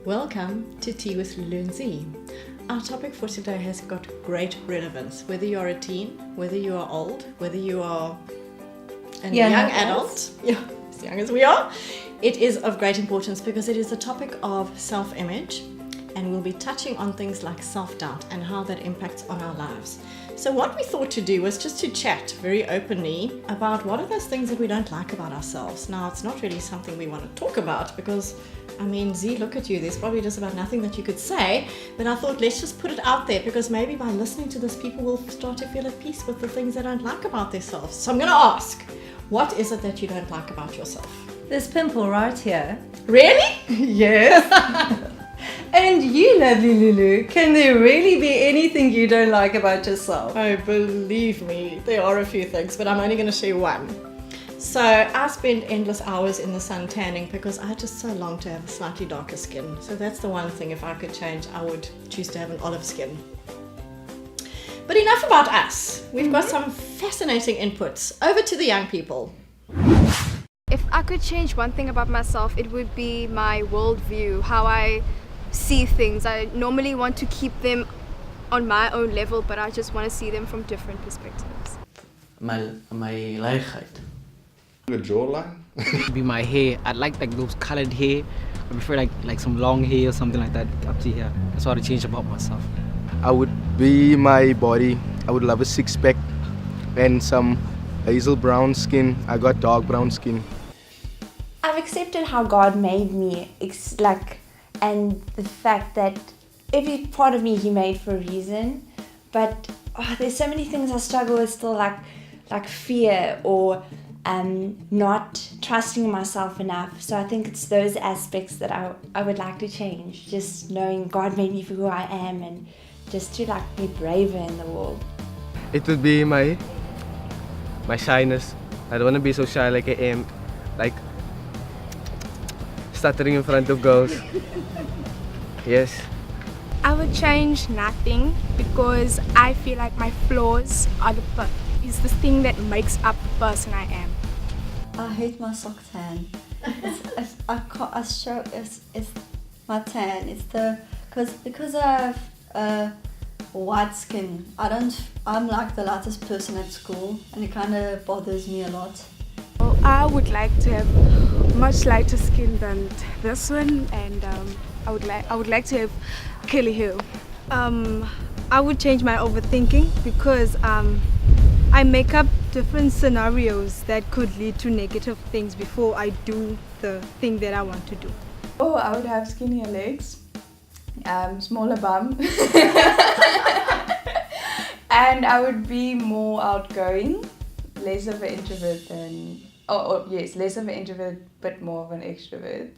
Welcome to Tea with Lulu Zee. Our topic for today has got great relevance. Whether you're a teen, whether you are old, whether you are a young adult, as young as we are, it is of great importance because it is a topic of self-image, and we'll be touching on things like self-doubt and how that impacts on our lives. So what we thought to do was just to chat very openly about what are those things that we don't like about ourselves. Now, it's not really something we want to talk about because, Zee, look at you. There's probably just about nothing that you could say. But I thought, let's just put it out there because maybe by listening to this, people will start to feel at peace with the things they don't like about themselves. So I'm going to ask, what is it that you don't like about yourself? This pimple right here. Really? Yes. And you, lovely Lulu, can there really be anything you don't like about yourself? Oh, believe me, there are a few things, but I'm only going to share one. So I spend endless hours in the sun tanning because I just so long to have a slightly darker skin. So that's the one thing, if I could change, I would choose to have an olive skin. But enough about us. We've got some fascinating inputs. Over to the young people. If I could change one thing about myself, it would be my worldview, how I see things. I normally want to keep them on my own level, but I just want to see them from different perspectives. My leigheid. The jawline. Be my hair. I'd like those colored hair. I prefer like some long hair or something like that up to here. That's what I change about myself. I would be my body. I would love a six-pack and some hazel brown skin. I got dark brown skin. I've accepted how God made me, and the fact that every part of me He made for a reason. But there's so many things I struggle with still, like fear or not trusting myself enough. So I think it's those aspects that I would like to change. Just knowing God made me for who I am and just to be braver in the world. It would be my shyness. I don't want to be so shy like I am, stuttering in front of girls. Yes. I would change nothing because I feel like my flaws is the thing that makes up the person I am. I hate my sock tan. It's my tan. It's because I have white skin. I'm like the lightest person at school, and it kind of bothers me a lot. Well, I would like to have much lighter skin than this one, and I would like to have curly hair. I would change my overthinking because I make up different scenarios that could lead to negative things before I do the thing that I want to do. Oh, I would have skinnier legs, smaller bum, and I would be more outgoing, less of an introvert less of an introvert, but more of an extrovert.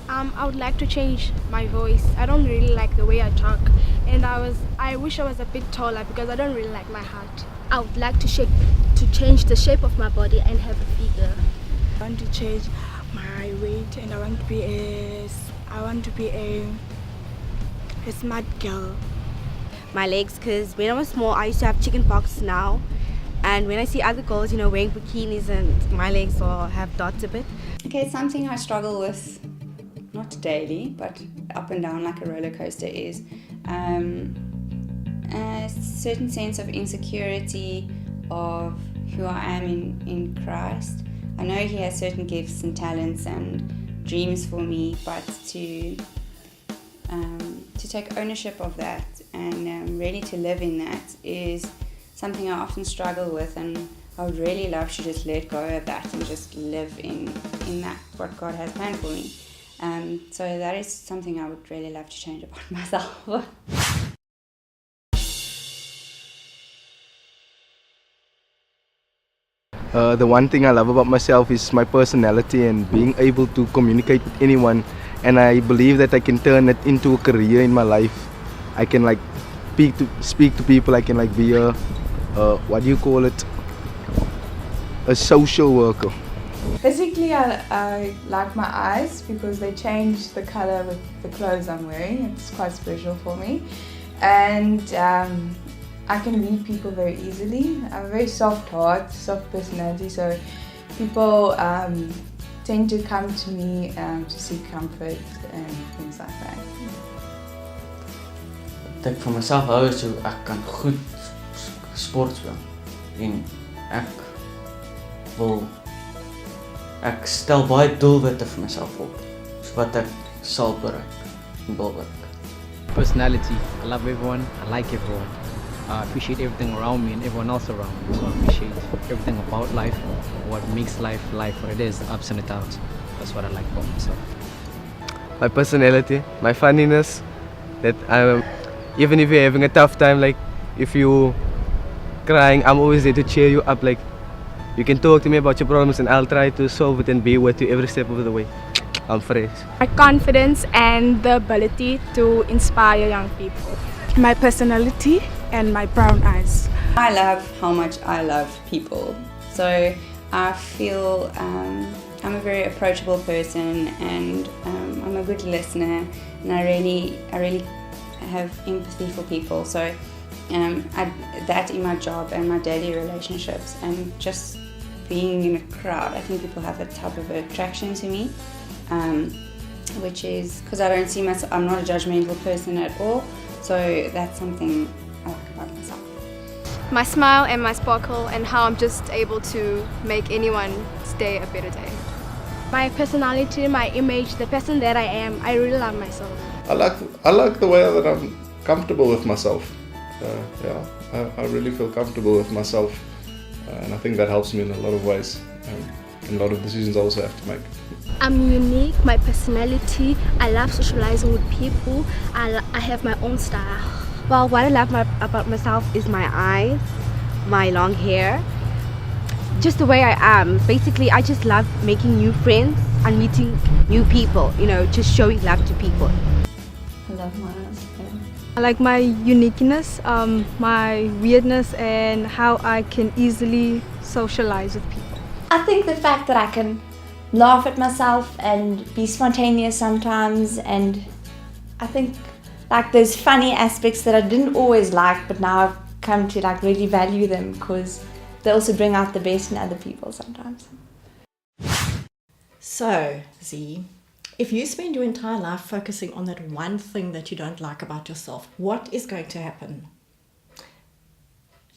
I would like to change my voice. I don't really like the way I talk, and I wish I was a bit taller because I don't really like my height. I would like to change the shape of my body and have a figure. I want to change my weight, and I want to be a smart girl. My legs, because when I was small I used to have chicken pox now, and when I see other girls wearing bikinis and my legs have dots a bit. Okay, it's something I struggle with, not daily, but up and down like a roller coaster is a certain sense of insecurity of who I am in Christ. I know He has certain gifts and talents and dreams for me, but to take ownership of that and really to live in that is something I often struggle with, and I would really love to just let go of that and just live in that, what God has planned for me. So that is something I would really love to change about myself. The one thing I love about myself is my personality and being able to communicate with anyone, and I believe that I can turn it into a career in my life. I can speak to people. I can be a what do you call it? A social worker. Physically, I like my eyes because they change the color with the clothes I'm wearing. It's quite special for me, and I can read people very easily. I have a very soft heart, soft personality, so people tend to come to me to seek comfort and things like that. Ek vir myself hou is hoe ek kan goed sport speel en ek stel baie doelwitte vir myself op wat ek sal bereik en wil bereik. Personality. I love everyone. I like everyone. I appreciate everything around me and everyone else around me. So I appreciate everything about life, what makes life what it is, the ups and the downs. That's what I like about myself. My personality, my funniness, that even if you're having a tough time, like if you crying, I'm always there to cheer you up. Like you can talk to me about your problems and I'll try to solve it and be with you every step of the way. I'm fresh. My confidence and the ability to inspire young people. My personality and my brown eyes. I love how much I love people. So I feel I'm a very approachable person, and I'm a good listener, and I really have empathy for people. So that in my job and my daily relationships and just being in a crowd, I think people have a type of attraction to me, which is because I don't see myself, I'm not a judgmental person at all. So that's something I like about myself. My smile and my sparkle and how I'm just able to make anyone's day a better day. My personality, my image, the person that I am, I really love myself. I like the way that I'm comfortable with myself. I really feel comfortable with myself, and I think that helps me in a lot of ways, in a lot of decisions I also have to make. I'm unique, my personality, I love socializing with people, I have my own style. Well, what I love about myself is my eyes, my long hair, just the way I am. Basically, I just love making new friends and meeting new people, just showing love to people. I love my eyes. I like my uniqueness, my weirdness, and how I can easily socialize with people. I think the fact that I can laugh at myself and be spontaneous sometimes, and I think like those funny aspects that I didn't always like, but now I've come to like really value them because they also bring out the best in other people sometimes. So, Zee, if you spend your entire life focusing on that one thing that you don't like about yourself, what is going to happen?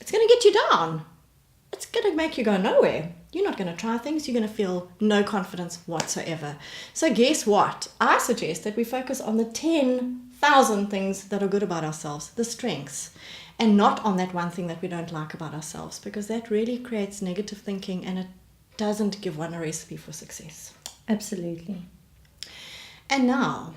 It's going to get you down. It's going to make you go nowhere. You're not going to try things. You're going to feel no confidence whatsoever. So guess what? I suggest that we focus on the 10,000 things that are good about ourselves, the strengths, and not on that one thing that we don't like about ourselves, because that really creates negative thinking and it doesn't give one a recipe for success. Absolutely. And now,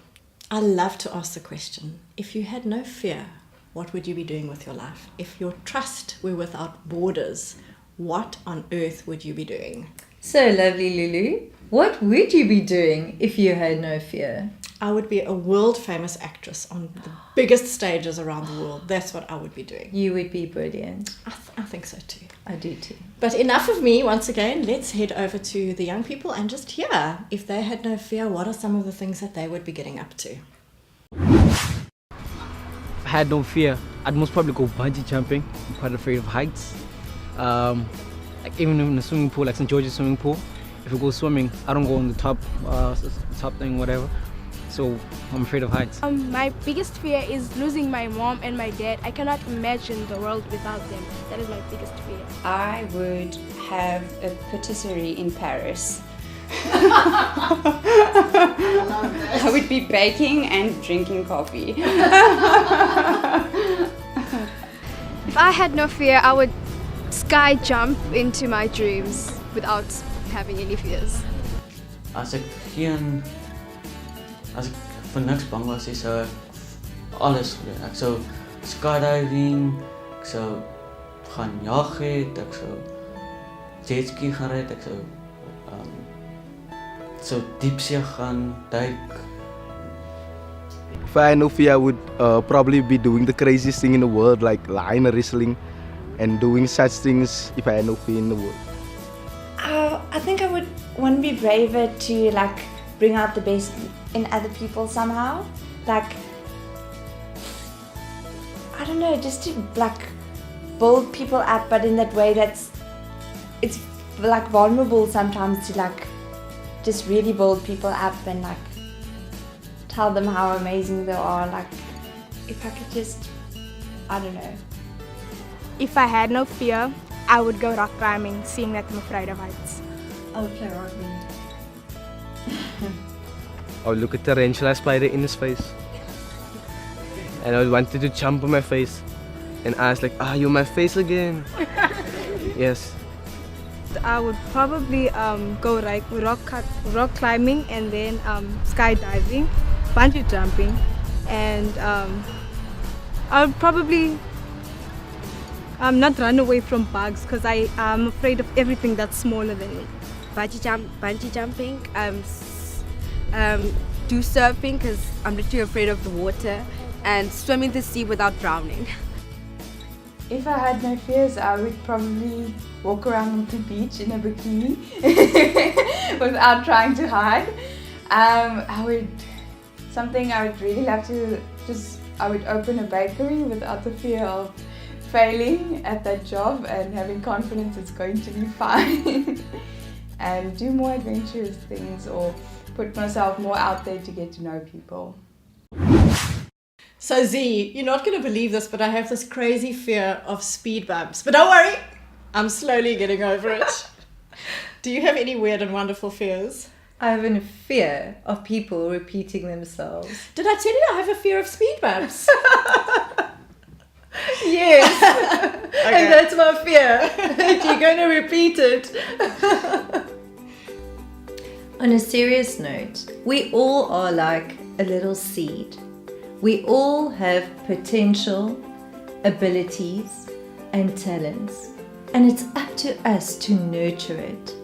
I love to ask the question, if you had no fear, what would you be doing with your life? If your trust were without borders, what on earth would you be doing? So lovely, Lulu. What would you be doing if you had no fear? I would be a world famous actress on the biggest stages around the world. That's what I would be doing. You would be brilliant. I think so too. I do too. But enough of me once again. Let's head over to the young people and just hear, if they had no fear, what are some of the things that they would be getting up to? If I had no fear, I'd most probably go bungee jumping. I'm quite afraid of heights. Like even in the swimming pool, like St. George's swimming pool, if we go swimming, I don't go on the top thing, whatever. So I'm afraid of heights. My biggest fear is losing my mom and my dad. I cannot imagine the world without them. That is my biggest fear. I would have a patisserie in Paris. I would be baking and drinking coffee. If I had no fear, I would sky jump into my dreams without having any fears. As ek vir niks bang was, sou ek alles doen. Ek sou skydiving, ek sou gaan jag het, ek sou jetski gaan ry, ek sou diepsee gaan duik. If I had no fear, I would probably be doing the craziest thing in the world, like lion wrestling and doing such things if I had no fear in the world. I think I would want to be braver to like bring out the best in other people somehow. Like, I don't know, just to like build people up, but in that way it's like vulnerable sometimes to like just really build people up and like tell them how amazing they are. Like if I could just, I don't know. If I had no fear, I would go rock climbing, seeing that I'm afraid of heights. I would play rugby. I would look at the tarantula spider in his face. And I would want it to jump on my face. And ask like, you're my face again. Yes. I would probably go like rock climbing and then skydiving, bungee jumping, and I would probably not run away from bugs because I'm afraid of everything that's smaller than me. Bungee jumping, do surfing because I'm literally afraid of the water, and swim in the sea without drowning. If I had no fears, I would probably walk around on the beach in a bikini without trying to hide. I would really love to I would open a bakery without the fear of failing at that job and having confidence it's going to be fine. And do more adventurous things or put myself more out there to get to know people. So Zee, you're not going to believe this, but I have this crazy fear of speed bumps. But don't worry, I'm slowly getting over it. Do you have any weird and wonderful fears? I have a fear of people repeating themselves. Did I tell you I have a fear of speed bumps? Yes. Okay. And that's my fear. That you're going to repeat it. On a serious note, we all are like a little seed. We all have potential, abilities, and talents, and it's up to us to nurture it.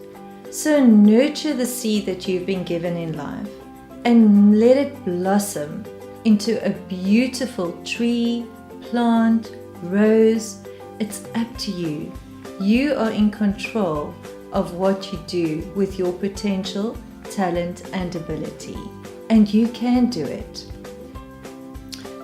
So nurture the seed that you've been given in life and let it blossom into a beautiful tree, plant, rose. It's up to you. You are in control of what you do with your potential, talent, and ability, and you can do it.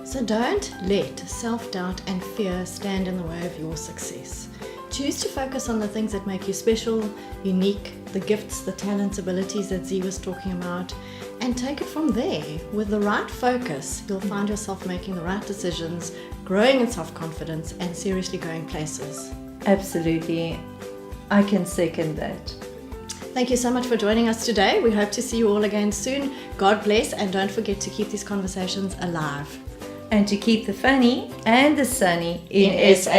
So don't let self-doubt and fear stand in the way of your success. Choose to focus on the things that make you special, unique, the gifts, the talents, abilities that Zee was talking about, and take it from there. With the right focus, you'll find yourself making the right decisions, growing in self-confidence, and seriously going places. Absolutely. I can second that. Thank you so much for joining us today. We hope to see you all again soon. God bless, and don't forget to keep these conversations alive. And to keep the funny and the sunny in SA.